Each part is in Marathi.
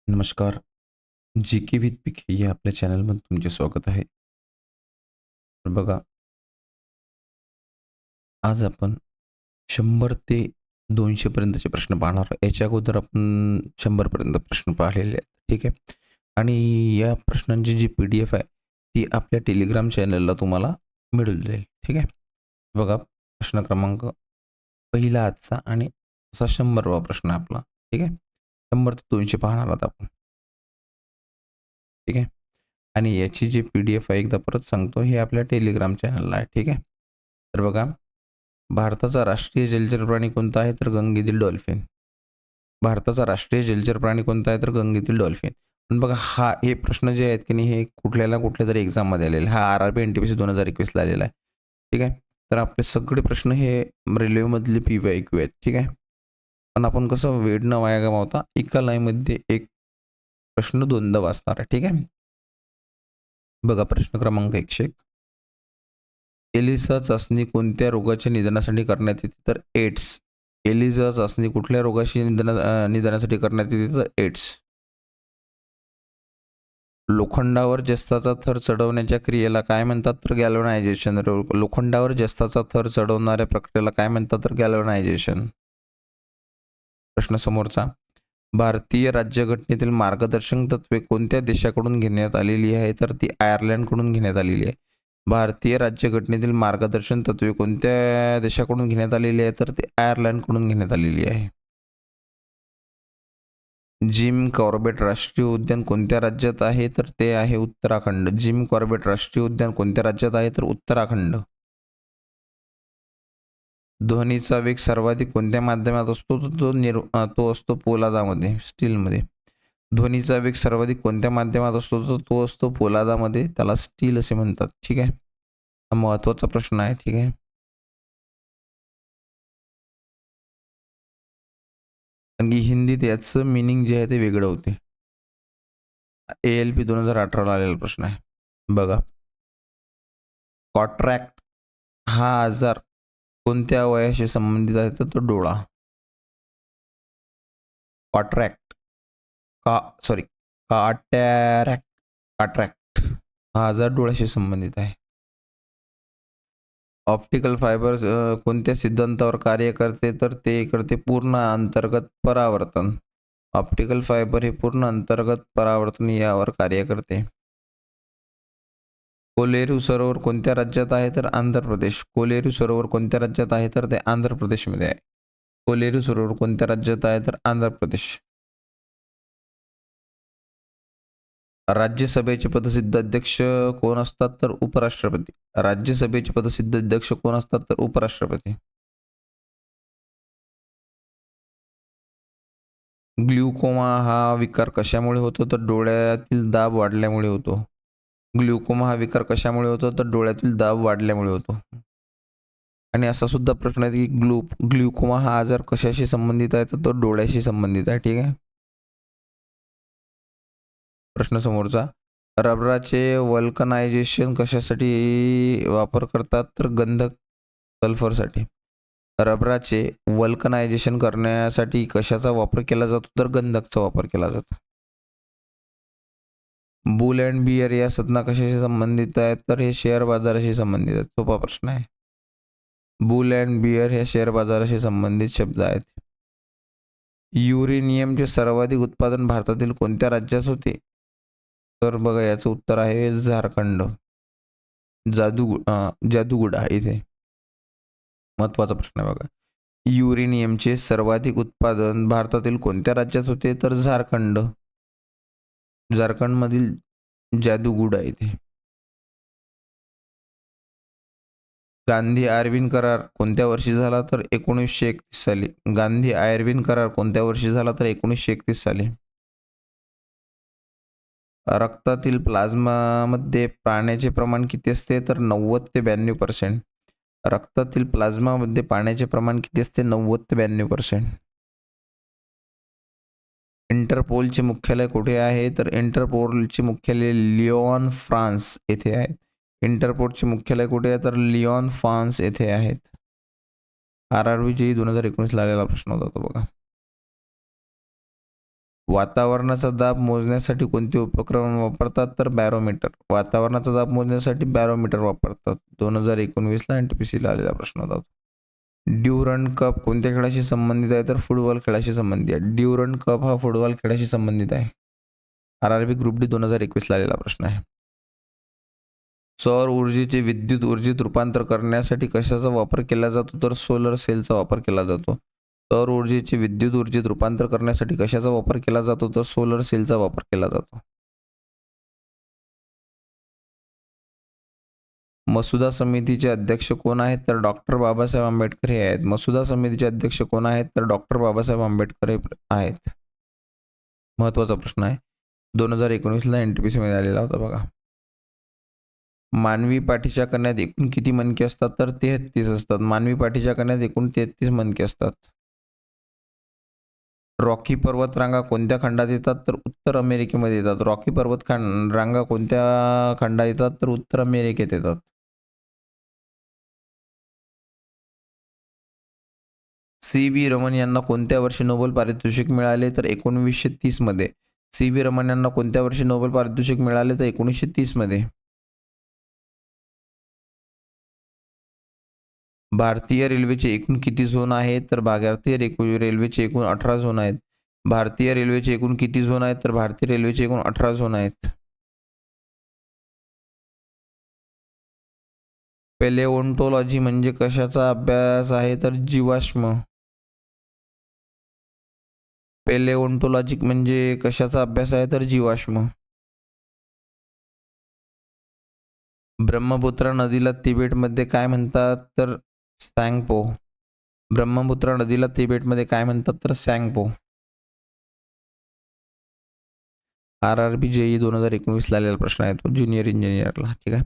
नमस्कार. जी के विथ पीके या आपल्या चॅनलमध्ये तुमचे स्वागत आहे. तर बघा, आज आपण 100 ते 200 पर्यंतचे प्रश्न पाहणार आहोत. याच्या अगोदर आपण 100 पर्यंत प्रश्न पाहिलेले आहेत. ठीक आहे. आणि या प्रश्नांची जी पी-डी-एफ आहे, ती आपल्या टेलिग्राम चॅनलला तुम्हाला मिळून जाईल. ठीक आहे. बघा, प्रश्न क्रमांक पहिला आजचा आणि असा 100वा प्रश्न आहे आपला. ठीक आहे. 100 ते 200 पाहणार आहोत आपण. ठीक आहे. आणि याची जी पी-डी-एफ आहे एकदा परत सांगतो, हे आपल्या टेलिग्राम चॅनलला आहे. ठीक आहे. तर बघा, भारताचा राष्ट्रीय जलचर प्राणी कोणता आहे? तर गंगेतील डॉल्फिन. भारताचा राष्ट्रीय जलचर प्राणी कोणता आहे? तर गंगेतील डॉल्फिन. पण बघा, हे प्रश्न जे आहेत की नाही, हे कुठल्यातरी एक्झाममध्ये आलेले. हा आर-आर-बी एन-टी-पी-सी 2021ला आलेला आहे. ठीक आहे. तर आपले सगळे प्रश्न हे रेल्वेमधले पी-वाय-क्यू आहेत. ठीक आहे. पण आपण कसं वेळ न वाया गमावता एका लाईनमध्ये एक प्रश्न दोनदा वाचणार आहे. ठीक आहे. बघा, प्रश्न क्रमांक 101. एलिसा चाचणी कोणत्या रोगाच्या निदानासाठी करण्यात येते? तर एड्स. एलिसा चाचणी कुठल्या रोगाशी निदानासाठी करण्यात येते? तर एड्स. लोखंडावर जस्ताचा थर चढवण्याच्या क्रियेला काय म्हणतात? तर गॅल्व्हनायझेशन. लोखंडावर जस्ताचा थर चढवणाऱ्या प्रक्रियेला काय म्हणतात? तर गॅल्व्हनायझेशन. प्रश्न समोरचा. भारतीय राज्यघटनेतील मार्गदर्शक तत्त्वे कोणत्या देशाकडून घेण्यात आलेली आहे? तर ती आयर्लंडकडून घेण्यात आलेली आहे. भारतीय राज्यघटनेतील मार्गदर्शन तत्त्वे कोणत्या देशाकडून घेण्यात आलेली आहे? तर ती आयर्लंडकडून घेण्यात आलेली आहे. जिम कॉर्बेट राष्ट्रीय उद्यान कोणत्या राज्यात आहे? तर ते आहे उत्तराखंड. जिम कॉर्बेट राष्ट्रीय उद्यान कोणत्या राज्यात आहे? तर उत्तराखंड. ध्वनीचा वेग सर्वाधिक कोणत्या माध्यमात असतो? तर तो असतो पोलादामध्ये, स्टीलमध्ये. ध्वनीचा वेग सर्वाधिक कोणत्या माध्यमात असतो? तर तो असतो पोलादामध्ये. त्याला स्टील असे म्हणतात. ठीक आहे. हा महत्त्वाचा प्रश्न आहे. ठीक आहे. कारण की हिंदीत याचं मीनिंग जे आहे ते वेगळं होते. ALP 2018ला आलेला प्रश्न आहे. बघा, कॉट्रॅक्ट हा आजार कोणत्या वयाशी संबंधित आहे? तर तो डोळा. कॉट्रॅक्ट का सॉरी काटॅरॅक्ट काट्रॅक्ट हा आजार डोळ्याशी संबंधित आहे. ऑप्टिकल फायबर कोणत्या सिद्धांतावर कार्य करते? तर ते करते पूर्ण अंतर्गत परावर्तन. ऑप्टिकल फायबर हे पूर्ण अंतर्गत परावर्तन यावर कार्य करते. कोलेरू सरोवर कोणत्या राज्यात आहे? तर आंध्र प्रदेश. कोलेरू सरोवर कोणत्या राज्यात आहे? तर ते आंध्र प्रदेशमध्ये आहे. कोलेरू सरोवर कोणत्या राज्यात आहे? तर आंध्र प्रदेश. राज्यसभेचे पदसिद्ध अध्यक्ष कोण असतात? तर उपराष्ट्रपती. राज्यसभेचे पदसिद्ध अध्यक्ष कोण असतात? तर उपराष्ट्रपती. ग्लुकोमा हा विकार कशामुळे होतो? तर डोळ्यातील दाब वाढल्यामुळे होतो. ग्लुकोमा हा विकार कशामुळे होतो? तर डोळ्यातील दाब वाढल्यामुळे होतो. आणि असा सुद्धा प्रश्न आहे की ग्लुकोमा हा आजार कशाशी संबंधित आहे? तर तो डोळ्याशी संबंधित आहे. ठीक आहे. प्रश्न समोरचा. रबराचे वल्कनायझेशन कशासाठी वापर करतात? तर गंधक सल्फरसाठी. रबराचे वल्कनायझेशन करण्यासाठी कशाचा वापर केला जातो? तर गंधकचा वापर केला जातो. बुल अँड बियर या संज्ञा कशाशी संबंधित आहेत? तर हे शेअर बाजाराशी संबंधित आहेत. सोपा प्रश्न आहे. बुल अँड बियर हे शेअर बाजाराशी संबंधित शब्द आहेत. युरेनियमचे सर्वाधिक उत्पादन भारतातील कोणत्या राज्यात होते? तर बघा, याचं उत्तर आहे झारखंड. जादूगुडा इथे. महत्त्वाचा प्रश्न आहे बघा. युरेनियमचे सर्वाधिक उत्पादन भारतातील कोणत्या राज्यात होते? तर झारखंड. झारखंडमधील जादूगुडा येथे. गांधी आयर्विन करार कोणत्या वर्षी झाला? तर 1931 साली. गांधी आयर्विन करार कोणत्या वर्षी झाला? तर 1931 साली. रक्तातील प्लाझ्मामध्ये पाण्याचे प्रमाण किती असते? तर 90 ते 92%. रक्तातील प्लाझ्मामध्ये पाण्याचे प्रमाण किती असते? 90 ते 92%. इंटरपोलचे मुख्यालय कुठे आहे? तर इंटरपोलचे मुख्यालय लिओन, फ्रान्स येथे आहे. इंटरपोलचे मुख्यालय कुठे आहे? तर लिओन, फ्रान्स येथे आहेत. आर-आर-बी 2019ला आलेला प्रश्न होता तो बघा. वातावरणाचा दाब मोजण्यासाठी कोणते उपकरण वापरतात तर बॅरोमीटर. वातावरणाचा दाब मोजण्यासाठी बॅरोमीटर वापरतात. 2019ला NTPCला आलेला प्रश्न होता. ड्युरंड कप कोणत्या खेळाशी संबंधित आहे तर फुटबॉल खेळाशी संबंधित आहे. ड्युरंड कप हा फुटबॉल खेळाशी संबंधित आहे. RRB ग्रुप डी 2021ला आलेला प्रश्न आहे. सौर ऊर्जेचे विद्युत ऊर्जेत रूपांतर करण्यासाठी कशाचा वापर केला जातो तर सोलर सेलचा वापर केला जातो. सौर ऊर्जेचे विद्युत ऊर्जेत रूपांतर करण्यासाठी कशाचा वापर केला जातो तर सोलर सेलचा वापर केला जातो. मसुदा समितीचे अध्यक्ष कोण आहेत तर डॉक्टर बाबासाहेब आंबेडकर हे आहेत. मसुदा समितीचे अध्यक्ष कोण आहेत तर डॉक्टर बाबासाहेब आंबेडकर हे आहेत. महत्त्वाचा प्रश्न आहे. 2019ला NTPC मध्ये आलेला होता बघा. मानवी पाठीच्या कण्यात एकूण किती मणके असतात तर 33 असतात. मानवी पाठीच्या कण्यात एकूण 33 मणके असतात. रॉकी पर्वतरांगा कोणत्या खंडात येतात तर उत्तर अमेरिकेमध्ये येतात. रॉकी पर्वत रांगा कोणत्या खंडात येतात तर उत्तर अमेरिकेत येतात. CV रमन यांना कोणत्या वर्षी नोबेल पारितोषिक मिळाले तर 1930 मध्ये. CV रमन यांना कोणत्या वर्षी नोबेल पारितोषिक मिळाले तर 1930 मध्ये. भारतीय रेल्वेचे एकूण किती झोन आहेत तर भारतीय रेल्वेचे एकूण 18 झोन आहेत. भारतीय रेल्वेचे एकूण किती झोन आहेत तर भारतीय रेल्वेचे एकूण 18 झोन आहेत. पेलेओन्टोलॉजी म्हणजे कशाचा अभ्यास आहे तर जीवाश्म. पेलेओन्टोलॉजी म्हणजे कशाचा अभ्यास आहे तर जीवाश्म. ब्रह्मपुत्रा नदीला तिबेटमध्ये काय म्हणतात तर सॅंगपो. ब्रह्मपुत्रा नदीला तिबेटमध्ये काय म्हणतात तर सॅंगपो. RRB JEE 2019ला आलेला प्रश्न आहे तो ज्युनियर इंजिनियरला. ठीक आहे.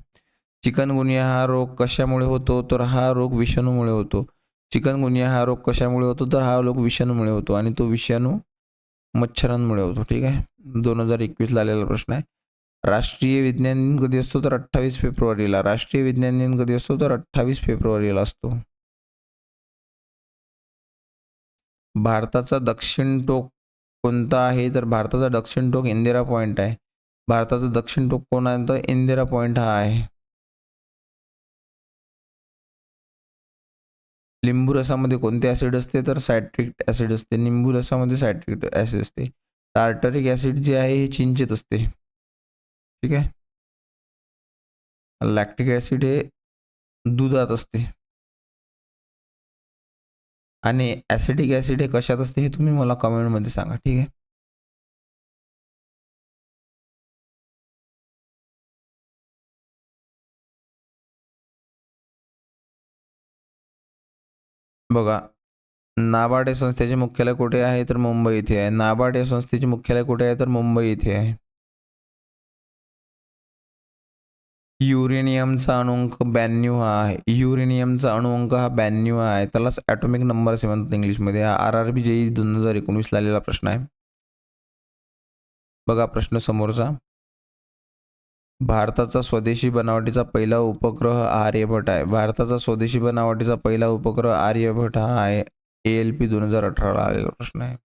चिकनगुनिया हा रोग कशामुळे होतो तर हा रोग विषाणूमुळे होतो. चिकनगुनिया हा रोग कशामुळे होतो तर हा रोग विषाणूमुळे होतो आणि तो विषाणू मच्छरांमुळे होतो. ठीक आहे. 2021ला आलेला प्रश्न आहे. राष्ट्रीय विज्ञान दिन कधी असतो तर 28 फेब्रुवारीला. राष्ट्रीय विज्ञान दिन कधी असतो तर 28 फेब्रुवारीला असतो. भारताचा दक्षिण टोक कोणता आहे तर भारताचा दक्षिण टोक इंदिरा पॉईंट आहे. भारताचा दक्षिण टोक कोण आहे तर इंदिरा पॉईंट हा आहे. लिंबू रसामध्ये कोणते ॲसिड असते तर सायट्रिक ॲसिड असते. लिंबू रसामध्ये सायट्रिक ॲसिड असते. टार्टरिक ॲसिड जे आहे हे चिंचेत असते. ठीक आहे. लॅक्टिक ॲसिड हे दुधात असते. आणि ॲसिडिक ॲसिड हे कशात असते हे तुम्ही मला कमेंटमध्ये सांगा. ठीक आहे. बघा, नाबार्ड या संस्थेचे मुख्यालय कुठे आहे तर मुंबई येथे आहे. नाबार्ड या संस्थेचे मुख्यालय कुठे आहे तर मुंबई येथे आहे. युरेनियमचा अणुअंक 92 हा आहे. युरेनियमचा अणुअंक हा 92 आहे. त्यालाच ॲटॉमिक नंबर असे म्हणतात इंग्लिशमध्ये. हा RRB JEE 2019ला आलेला प्रश्न आहे. बघा प्रश्न समोरचा. भारताचा स्वदेशी बनावटीचा पहिला उपग्रह आर्यभट्ट आहे. भारताचा स्वदेशी बनावटीचा पहिला उपग्रह आर्यभट्ट हा आहे. ALP 2018ला आलेला प्रश्न आहे.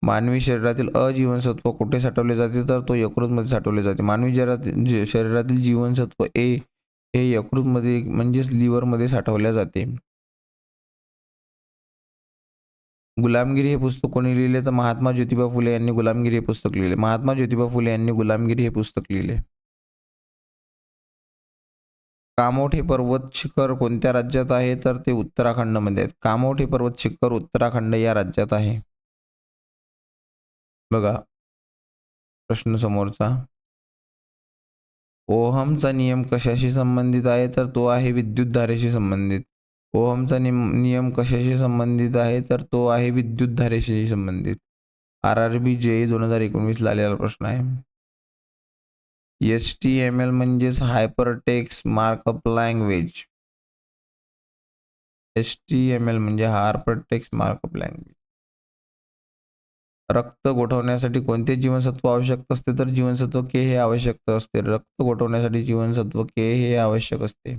मानवी शरीरातील अजीवनसत्व कुठे साठवले जाते तर तो यकृतमध्ये साठवले जाते. मानवी शरीरातील जीवनसत्व A हे यकृतमध्ये म्हणजेच लिव्हरमध्ये साठवल्या जाते. गुलामगिरी हे पुस्तक कोणी लिहिले तर महात्मा ज्योतिबा फुले यांनी गुलामगिरी हे पुस्तक लिहिले. महात्मा ज्योतिबा फुले यांनी गुलामगिरी हे पुस्तक लिहिले. कामोठ हे पर्वत शिखर कोणत्या राज्यात आहे तर ते उत्तराखंडमध्ये आहेत. कामोठ हे पर्वत शिखर उत्तराखंड या राज्यात आहे. बघा प्रश्न समोरचा. ओहमचा नियम कशाशी संबंधित आहे तर तो आहे विद्युतधारेशी संबंधित. ओहमचा नियम कशाशी संबंधित आहे तर तो आहे विद्युतधारेशी संबंधित. RRB JEE 2019ला आलेला प्रश्न आहे. HTML म्हणजेच हायपरटेक्स्ट मार्कअप लँग्वेज. HTML म्हणजे हायपरटेक्स्ट मार्कअप लँग्वेज. रक्त गोठवण्यासाठी कोणते जीवनसत्व आवश्यक असते तर जीवनसत्व K हे आवश्यक असते. रक्त गोठवण्यासाठी जीवनसत्व K हे आवश्यक असते.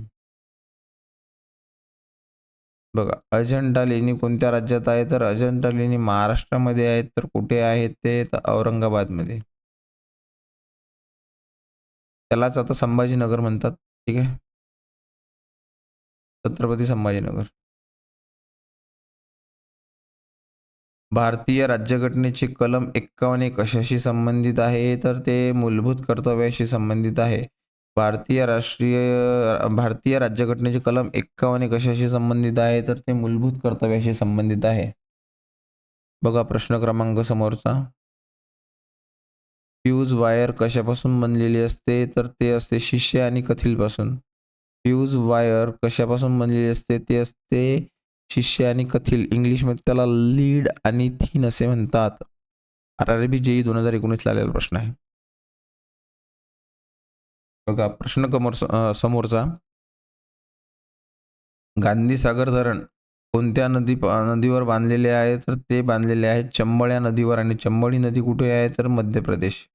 बघा, अजंठा लेणी कोणत्या राज्यात आहे? तर अजंठा लेणी महाराष्ट्रामध्ये आहेत. तर कुठे आहेत ते? तर औरंगाबादमध्ये. त्यालाच आता संभाजीनगर म्हणतात. ठीक आहे. छत्रपती संभाजीनगर. भारतीय राज्यघटनेचे कलम 51 कशाशी संबंधित आहे? तर ते मूलभूत कर्तव्याशी संबंधित आहे. भारतीय राज्यघटनेचे कलम 51 कशाशी संबंधित आहे? तर ते मूलभूत कर्तव्याशी संबंधित आहे. बघा प्रश्न क्रमांक समोरचा. फ्यूज वायर कशापासून बनलेली असते? तर ते असते शिश्य आणि कथीलपासून. फ्यूज वायर कशापासून बनलेली असते? ते असते शिश्य आणि कथील. इंग्लिशमध्ये त्याला लीड आणि थिन असे म्हणतात. RRB JEE 2019 आलेला प्रश्न आहे. बघा प्रश्न समोरचा. गांधीसागर धरण कोणत्या नदीवर बांधलेले आहे? तर ते बांधलेले आहे चंबळ या नदीवर. आणि चंबळ ही नदी कुठे आहे? तर मध्य प्रदेश.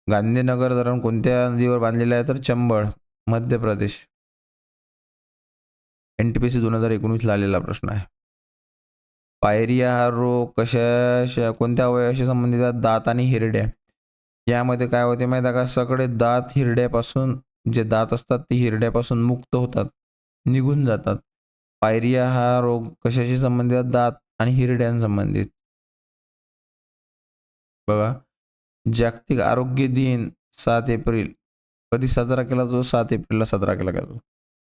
गांधीनगर धरण कोणत्या नदीवर बांधलेले आहे? तर चंबळ, मध्य प्रदेश. NTPC 2019 आलेला प्रश्न आहे. पायरिया हा रोग कोणत्या अवयवाशी संबंधित आहे? दात आणि हिरड्या. यामध्ये काय होते माहिती आहे का? सगळे दात हिरड्यापासून, जे दात असतात ते हिरड्यापासून मुक्त होतात, निघून जातात. पायरिया हा रोग कशाशी संबंधित आहे? दात आणि हिरड्यांसंबंधित. बघा, जागतिक आरोग्य दिन 7 एप्रिल कधी साजरा केला जातो? 7 एप्रिलला साजरा केला जातो.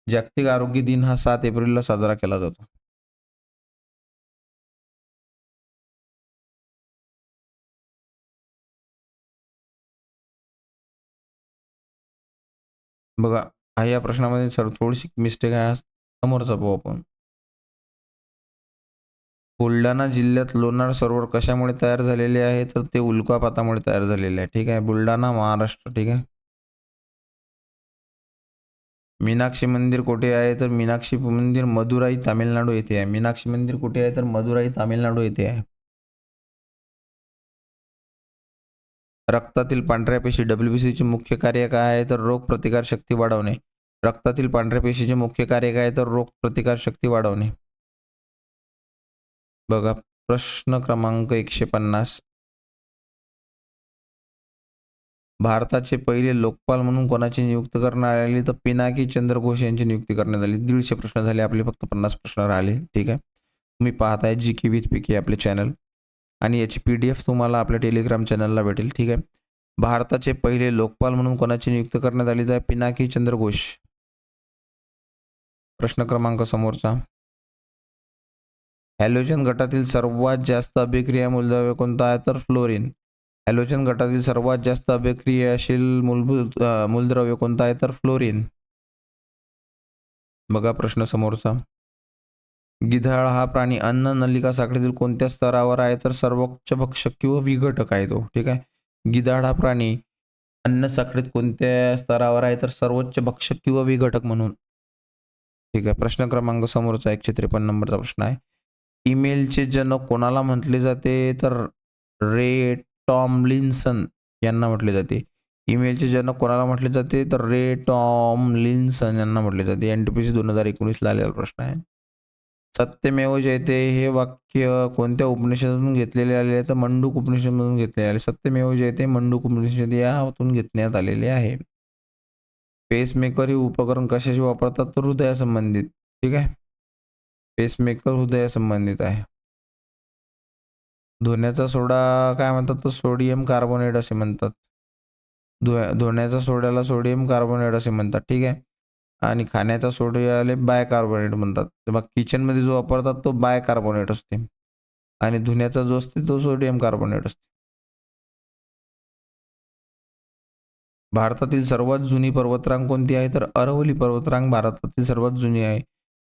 जागतिक आरोग्य दिन हा 7 एप्रिलला साजरा केला जातो. बघा, हा या प्रश्नामध्ये थोडीशी मिस्टेक आहे. समोरचा पाहू आपण. बुलढाणा जिल्ह्यात लोणार सरोवर कशामुळे तयार झालेले आहे? तर ते उल्कापातामुळे तयार झालेले आहे. ठीक आहे. बुलढाणा, महाराष्ट्र. ठीक आहे. मीनाक्षी मंदिर कुठे आहे? तर मीनाक्षी मंदिर मदुराई, तामिळनाडू येथे आहे. मीनाक्षी मंदिर कुठे आहे? तर मदुराई, तामिळनाडू येथे आहे. रक्तातील पांढऱ्या पेशी WBCचे मुख्य कार्य काय आहे? तर रोग प्रतिकार शक्ती वाढवणे. रक्तातील पांढऱ्या पेशीचे मुख्य कार्य काय आहे? तर रोग प्रतिकार शक्ती वाढवणे. बघा प्रश्न क्रमांक 150. भारताचे पहिले लोकपाल म्हणून कोणाची नियुक्ती करण्यात आली? तर पिनाकी चंद्र घोष यांची नियुक्ती करण्यात आली. 150 प्रश्न झाले आपले, फक्त 50 प्रश्न राहिले. ठीक आहे. तुम्ही पाहताय GK विथ PK आपले चॅनल, आणि याची PDF तुम्हाला आपल्या टेलिग्राम चॅनलला भेटेल. ठीक आहे. भारताचे पहिले लोकपाल म्हणून कोणाची नियुक्ती करण्यात आली? तर पिनाकी चंद्र घोष. प्रश्न क्रमांक समोरचा. हॅलोजन गटातील सर्वात जास्त अभिक्रिया मूलद्रव्य कोणता आहे? तर फ्लोरीन. हॅलोजन गटातील सर्वात जास्त अभिक्रियाशील मूलद्रव्य कोणता आहे? तर फ्लोरीन. बघा प्रश्न समोरचा. गिधाड हा प्राणी अन्न नलिका साखळीतील कोणत्या स्तरावर आहे? तर सर्वोच्च भक्षक किंवा विघटक आहे तो. ठीक आहे. गिधाड हा प्राणी अन्न साखळीत कोणत्या स्तरावर आहे? तर सर्वोच्च भक्षक किंवा विघटक म्हणून. ठीक आहे. प्रश्न क्रमांक समोरचा 153 नंबरचा प्रश्न आहे. ईमेलचे जनक कोणाला म्हटले जाते? तर रे टॉमलिन्सन यांना म्हटले जाते. ईमेलचे जनक कोणाला म्हटले जाते? तर रे टॉमलिन्सन यांना म्हटले जाते. NTPC 2019 आलेला प्रश्न आहे. सत्यमेव जयते हे वाक्य कोणत्या उपनिषदातून घेतलेले आले आहे? तर मंडूक उपनिषदमधून घेतलेले आले. सत्यमेव जयते मंडूक उपनिषद यातून घेतण्यात आलेले आहे. पेसमेकर हे उपकरण कशाशी वापरतात? तर हृदयासंबंधित. ठीक आहे. पेसमेकर हृदयासंबंधित आहे. धुण्याचा सोडा काय म्हणतात? तर सोडियम कार्बोनेट असे म्हणतात. धुण्याच्या सोड्याला सोडियम कार्बोनेट असे म्हणतात. ठीक आहे. आणि खाण्याच्या सोड्याला बायकार्बोनेट म्हणतात. तर मग किचनमध्ये जो वापरतात तो बायकार्बोनेट असते, आणि धुण्याचा जो असते तो सोडियम कार्बोनेट असते. भारतातील सर्वात जुनी पर्वतरांग कोणती आहे? तर अरवली पर्वतरांग भारतातील सर्वात जुनी आहे.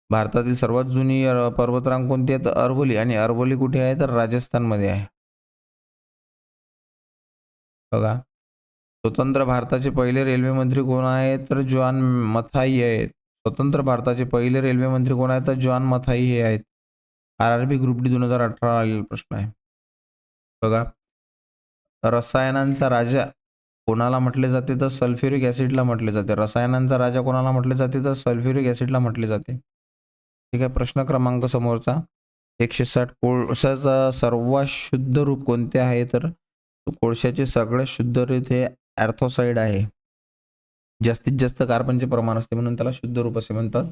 भारतातील सर्वात जुनी पर्वतरांग कोणती आहे? तर अरवली. आणि अरवली कुठे आहे? तर राजस्थानमध्ये आहे. बघा, स्वतंत्र भारताचे पहिले रेल्वे मंत्री कोण आहेत? तर जॉन मथाई आहेत. स्वतंत्र भारताचे पहिले रेल्वे मंत्री कोण आहेत? तर जॉन मथाई हे आहेत. RRB ग्रुप डी 2018 आलेला प्रश्न आहे. बघा, रसायनांचा राजा कोणाला म्हटले जाते? तर सल्फ्युरिक ॲसिडला म्हटले जाते. रसायनांचा राजा कोणाला म्हटले जाते? तर सल्फ्युरिक ॲसिडला म्हटले जाते. ठीक आहे. प्रश्न क्रमांक समोरचा 160 कोळशाचा सर्वात शुद्ध रूप कोणते आहे? तर कोळशाचे सगळ्यात शुद्ध रूप हे अँथ्रासाइड आहे. जास्तीत जास्त कार्बनचे प्रमाण असते म्हणून त्याला शुद्ध रूप असे म्हणतात.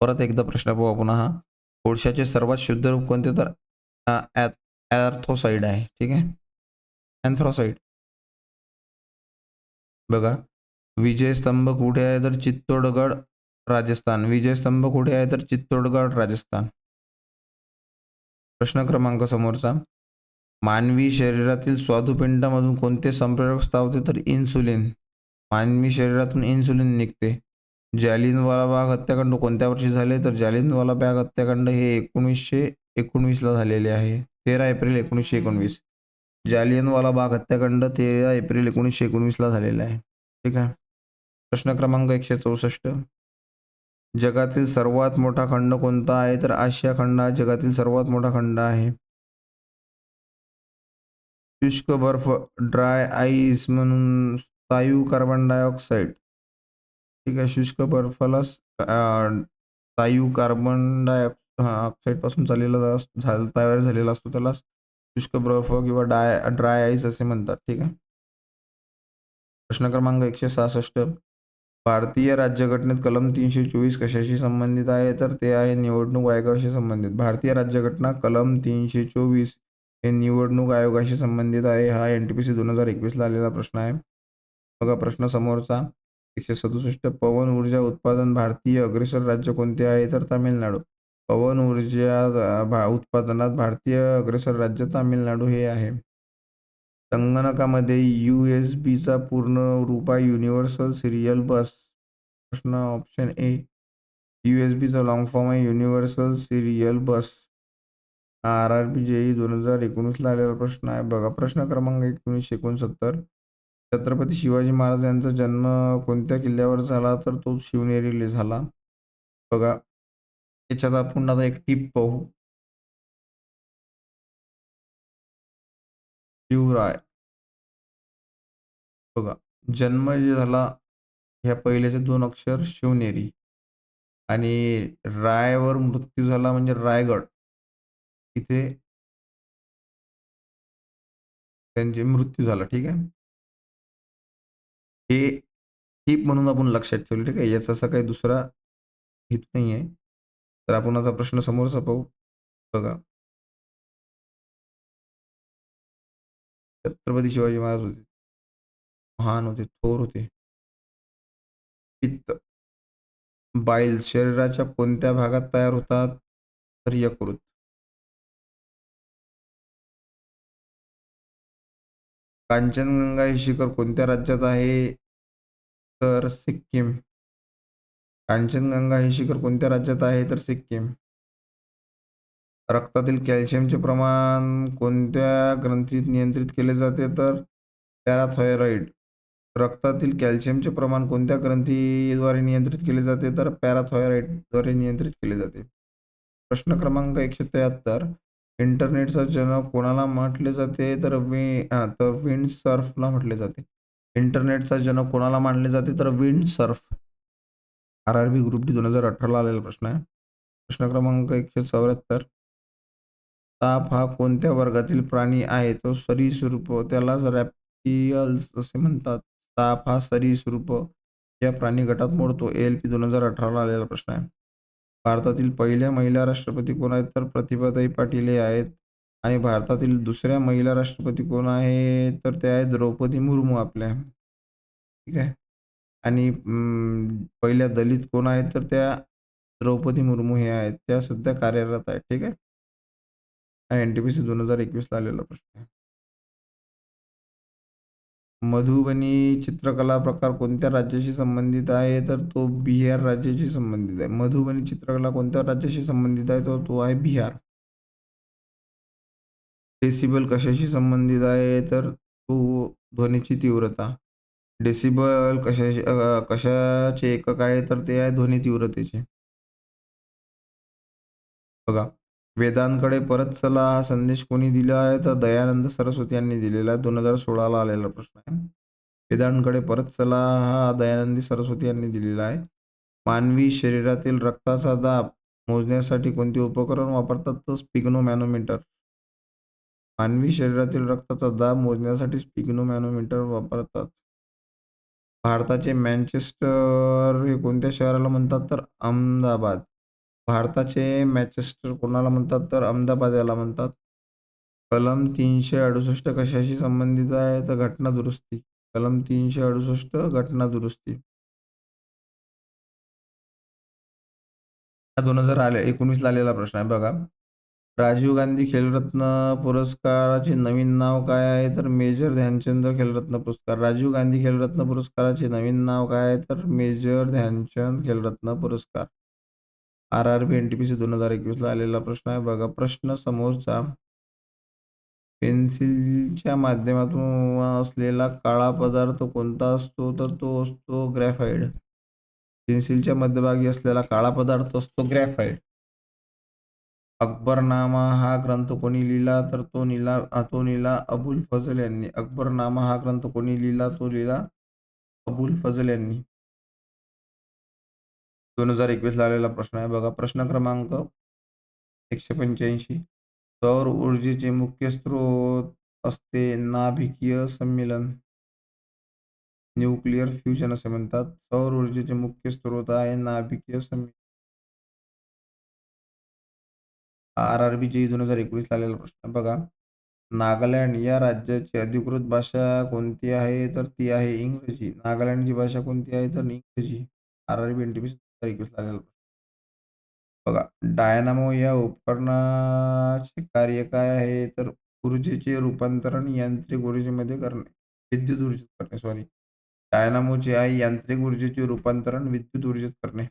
परत एकदा प्रश्न पाहू आपण हा. कोळशाचे सर्वात शुद्ध रूप कोणते? तर अँथ्रासाइड आहे. ठीक आहे. अँथ्रासाइड. बघा, विजयस्तंभ कुठे आहे? तर चित्तोडगड, राजस्थान. विजयस्तंभ कुठे आहे? तर चित्तोडगड, राजस्थान. प्रश्न क्रमांक समोरचा, मानवी शरीरातील स्वादुपिंडामधून कोणते संप्रेरक स्थावते? तर इन्सुलिन. मानवी शरीरातून इन्सुलिन निघते. जालियनवाला बाग हत्याकांड कोणत्या वर्षी झाले? तर जालियनवाला बाग हत्याकांड हे 1919ला झालेले आहे. 13 एप्रिल 1919. जालियनवाला बाग हत्याकांड 13 एप्रिल 1919ला झालेला आहे. ठीक आहे. प्रश्न क्रमांक 164, जगातील सर्वात मोठा खंड कोणता आहे? तर आशिया खंड हा जगातील सर्वात मोठा खंड आहे. शुष्क बर्फ, ड्राय आईस म्हणून स्थायू कार्बन डायऑक्साईड. ठीक आहे. शुष्क बर्फाला स्थायू कार्बन डायऑक्साईड पासून तयार झालेला असतो, त्याला शुष्क बर्फ किंवा ड्राय आईस असे म्हणतात. ठीक आहे. प्रश्न क्रमांक 166, भारतीय राज्यघटनेत कलम 324 कशाशी संबंधित आहे? तर ते आहे निवडणूक आयोगाशी संबंधित. भारतीय राज्यघटना कलम 324 हे निवडणूक आयोगाशी संबंधित आहे. हा NTPC 2021ला आलेला प्रश्न आहे. बघा प्रश्न समोरचा 167, पवन ऊर्जा उत्पादन भारतीय अग्रेसर राज्य कोणते आहे? तर तामिळनाडू. पवन ऊर्जा उत्पादनात भारतीय अग्रेसर राज्य तामिळनाडू हे आहे. संगणकामध्ये USB-चा पूर्ण रूप आहे युनिव्हर्सल सिरियल बस. प्रश्न ऑप्शन ए. USB-चा लॉंग फॉर्म आहे युनिव्हर्सल सिरियल बस. RRB JEE 2019ला आलेला प्रश्न आहे. बघा प्रश्न क्रमांक 1969, छत्रपती शिवाजी महाराज यांचा जन्म कोणत्या किल्ल्यावर झाला? तर तो शिवनेरीला झाला. बघा याच्यात आपण आता एक टिप पाहू. शिवराय. बघा, जन्म जे झाला ह्या पहिल्याचे 2 अक्षर शिवनेरी आणि रायवर मृत्यू झाला म्हणजे रायगड. इथे त्यांचे मृत्यू झाला. ठीक आहे. हे टिप म्हणून आपण लक्षात ठेवलं. ठीक आहे. याचा असा काही दुसरा हेतू नाही आहे. तर आपण आता प्रश्न समोरचा पाहू. बघा, छत्रपती शिवाजी महाराज होते, महान होते, थोर होते. पित्त, बाईल्स शरीराच्या कोणत्या भागात तयार होतात? तर यकृत. कांचनगंगा हे शिखर कोणत्या राज्यात आहे? तर सिक्कीम. कांचनगंगा हे शिखर कोणत्या राज्यात आहे? तर सिक्कीम. रक्तातील कॅल्शियमचे प्रमाण कोणत्या ग्रंथीत नियंत्रित केले जाते? तर पॅराथायरॉईड. रक्तातील कॅल्शियमचे प्रमाण कोणत्या ग्रंथीद्वारे नियंत्रित केले जाते? तर पॅराथायरॉईडद्वारे नियंत्रित केले जाते. प्रश्न क्रमांक 173, इंटरनेटचा जनक कोणाला म्हटले जाते? तर विंडसर्फला म्हटले जाते. इंटरनेटचा जनक कोणाला मानले जाते? तर विंडसर्फ. RRB ग्रुप डी 2018ला आलेला प्रश्न आहे. प्रश्न क्रमांक 174, साप हा कोणत्या वर्गातील प्राणी आहे? तो सरीसृप, त्यालाच रॅप्टिल्स असे म्हणतात. साप हा सरीसृप या प्राणी गटात मोडतो. ALP 2018ला आलेला प्रश्न आहे. भारतातील पहिल्या महिला राष्ट्रपती कोण आहेत? तर प्रतिभाताई पाटील हे आहेत. आणि भारतातील दुसऱ्या महिला राष्ट्रपती कोण आहे? तर त्या आहेत द्रौपदी मुर्मू आपल्या. ठीक आहे. आणि पहिल्या दलित कोण आहेत? तर त्या द्रौपदी मुर्मू हे आहेत. त्या सध्या कार्यरत आहेत. ठीक आहे. हा NTPC 2021ला आलेला प्रश्न आहे. मधुबनी चित्रकला प्रकार कोणत्या राज्याशी संबंधित आहे? तर तो बिहार राज्याशी संबंधित आहे. मधुबनी चित्रकला कोणत्या राज्याशी संबंधित आहे? तर तो आहे बिहार. डेसिबल कशाशी संबंधित आहे? तर तो ध्वनीची तीव्रता. डेसिबल कशाचे एकक आहे? तर ते आहे ध्वनी तीव्रतेचे. बघा, वेदांकडे परत चला हा संदेश कोणी दिला आहे? तर दयानंद सरस्वती यांनी दिलेला आहे. 2016ला आलेला प्रश्न आहे. वेदांकडे परत चला हा दयानंद सरस्वती यांनी दिलेला आहे. मानवी शरीरातील रक्ताचा दाब मोजण्यासाठी कोणते उपकरण वापरतात? तर स्पिग्नोमॅनोमीटर. मानवी शरीरातील रक्ताचा दाब मोजण्यासाठी स्पिग्नोमॅनोमीटर वापरतात. भारताचे मँचेस्टर हे कोणत्या शहराला म्हणतात? तर अहमदाबाद. भारताचे मँचेस्टर कोणाला म्हणतात? तर अहमदाबाद याला म्हणतात. कलम 368 कशाशी संबंधित आहे? तर घटना दुरुस्ती. कलम 368 घटना दुरुस्ती. हा 2019 ला आलेला प्रश्न आहे बघा. राजीव गांधी खेलरत्न पुरस्काराचे नवीन नाव काय आहे? तर मेजर ध्यानचंद खेलरत्न पुरस्कार. राजीव गांधी खेलरत्न पुरस्काराचे नवीन नाव काय आहे? तर मेजर ध्यानचंद खेलरत्न पुरस्कार. RRB NTPC 2021 ला आलेला प्रश्न आहे बघा. प्रश्न समोरचा पेन्सिलच्या माध्यमातून असलेला काळा पदार्थ कोणता असतो? तर तो असतो ग्रॅफाइट. पेन्सिलच्या मध्यभागी असलेला काळा पदार्थ असतो ग्रॅफाइट. अकबरनामा हा ग्रंथ कोणी लिहिला? तर तो लिहिला अबुल फझल यांनी. अकबरनामा हा ग्रंथ कोणी लिहिला? तो लिहिला अबुल फझल यांनी. 2021 ला आलेला प्रश्न आहे बघा. प्रश्न क्रमांक 185. सौर ऊर्जेचे मुख्य स्रोत असते नाभिकीय सम्मिलन. न्यूक्लिअर फ्युजन असे म्हणतात. सौर ऊर्जेचे मुख्य स्रोत आहे नाभिकीय सम्मिलन. RRB जी 2019 ला आलेला प्रश्न बघा. नागालँड या राज्याची अधिकृत भाषा कोणती आहे? तर ती आहे इंग्रजी. नागालँडची भाषा कोणती आहे? तर इंग्रजी. RRB NTPC 2021 ला आलेला प्रश्न बघा. डायनामो या उपकरणाचे कार्य काय आहे? तर ऊर्जेचे रूपांतरण यांत्रिक ऊर्जेमध्ये करणे. विद्युत ऊर्जेत करणे सॉरी. डायनामोचे आहे यांत्रिक ऊर्जेचे रूपांतरण विद्युत ऊर्जेत करणे.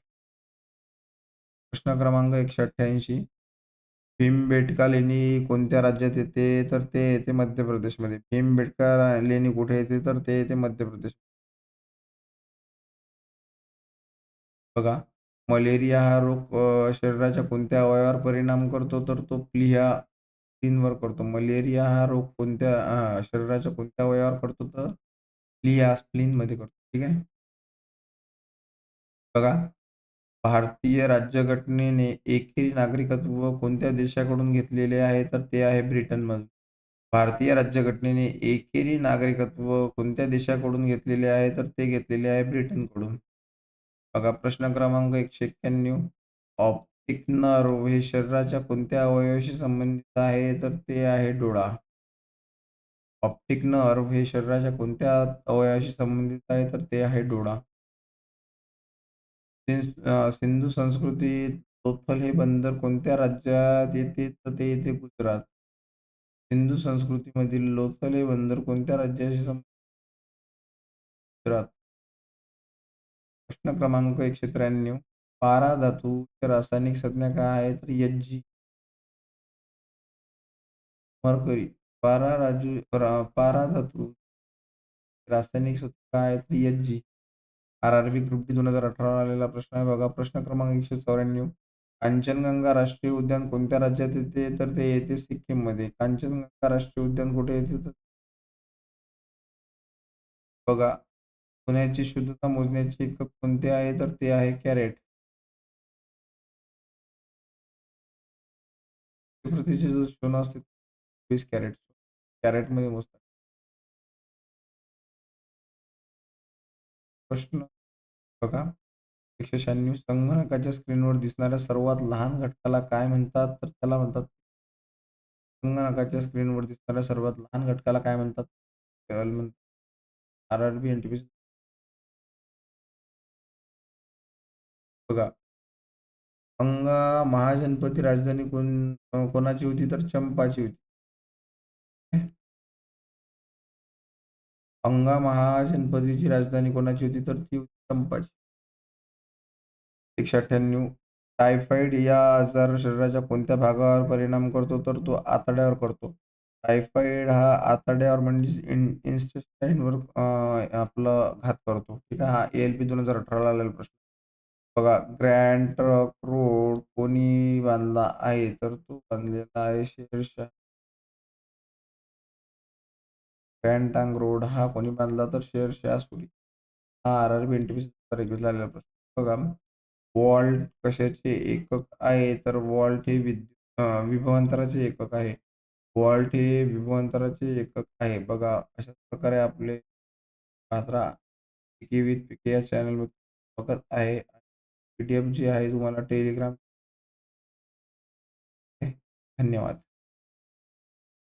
प्रश्न क्रमांक 188. भीमबेटका लेणी कोणत्या राज्यात येते? तर ते येते मध्य प्रदेशमध्ये. भीमबेटका लेणी कुठे येते? तर ते येते मध्य प्रदेश. बघा. मलेरिया हा रोग शरीराच्या कोणत्या अवयवावर परिणाम करतो? तर तो प्लीहा स्प्लीनवर करतो. मलेरिया हा रोग कोणत्या शरीराच्या कोणत्या अवयवावर करतो? तर प्लीहा स्प्लीनमध्ये करतो. ठीक आहे. बघा. भारतीय राज्यघटनेने एकेरी नागरिकत्व कोणत्या देशाकडून घेतलेले आहे? तर ते आहे ब्रिटनमधून. भारतीय राज्यघटनेने एकेरी नागरिकत्व कोणत्या देशाकडून घेतलेले आहे? तर ते घेतलेले आहे ब्रिटनकडून. बघा. प्रश्न क्रमांक 191. ऑप्टिक नर्व्ह हे शरीराच्या कोणत्या अवयवाशी संबंधित आहे? तर ते आहे डोळा. ऑप्टिक नर्व्ह हे शरीराच्या कोणत्या अवयवाशी संबंधित आहे? तर ते आहे डोळा. सिंधू संस्कृतीत लोथल हे बंदर कोणत्या राज्यात येते? तर ते येते गुजरात. सिंधू संस्कृतीमधील लोथल हे बंदर कोणत्या राज्याशी संबंधित? गुजरात. प्रश्न क्रमांक 193. पारा धातूची रासायनिक संज्ञा काय आहे? तर Hg. मरकरी. पारा धातू रासायनिक सूत्र काय आहे? तर Hg. RRB ग्रुप डी 2018 आलेला प्रश्न आहे बघा. प्रश्न क्रमांक 194. कांचनगंगा राष्ट्रीय उद्यान कोणत्या राज्यात येते? तर ते येते सिक्कीममध्ये. कांचनगंगा राष्ट्रीय उद्यान कुठे येते? तर बघा. सोन्याची शुद्धता मोजण्याचे एकक कोणते आहे? तर ते आहे कॅरेट. प्रतीचे जो सोनं असते 20 कॅरेट. कॅरेटमध्ये मोजतात. प्रश्न बघा. 196. संगणकाच्या स्क्रीनवर दिसणाऱ्या सर्वात लहान घटकाला काय म्हणतात? तर त्याला म्हणतात संगणकाच्या स्क्रीनवर दिसणाऱ्या सर्वात लहान घटकाला काय म्हणतात? त्याला म्हणतात RRB NTPC. बघा. अंगा महाजनपदी राजधानी कोणाची होती? तर चंपाची होती. अंगा महाजनपदीची राजधानी कोणाची होती? तर ती होती चंपाची. 198. टायफॉइड या आजार शरीराच्या कोणत्या भागावर परिणाम करतो? तर तो आतड्यावर करतो. टायफॉइड हा आतड्यावर म्हणजेच इंटेस्टाईनवर आपलं घात करतो. ठीक आहे. हा ALP 2018 ला आलेला प्रश्न. बघा. ग्रँड ट्रंक रोड कोणी बांधला आहे? तर तो बांधलेला आहे शेरशाह. ग्रँड ट्रंक रोड हा कोणी बांधला? तर शेरशाह सूरी. हा RRB NTPC 2021 ला आलेला प्रश्न. बघा. वॉल्ट कशाचे एकक आहे? तर वॉल्ट हे विभवांतराचे एकक आहे. वॉल्ट हे विभवांतराचे एकक आहे. बघा अशाच प्रकारे आपले 15 पिके विथ पीके या चॅनलवर बघत आहे. पी-डी-एफ जी आहे तुम्हाला टेलिग्राम धन्यवाद.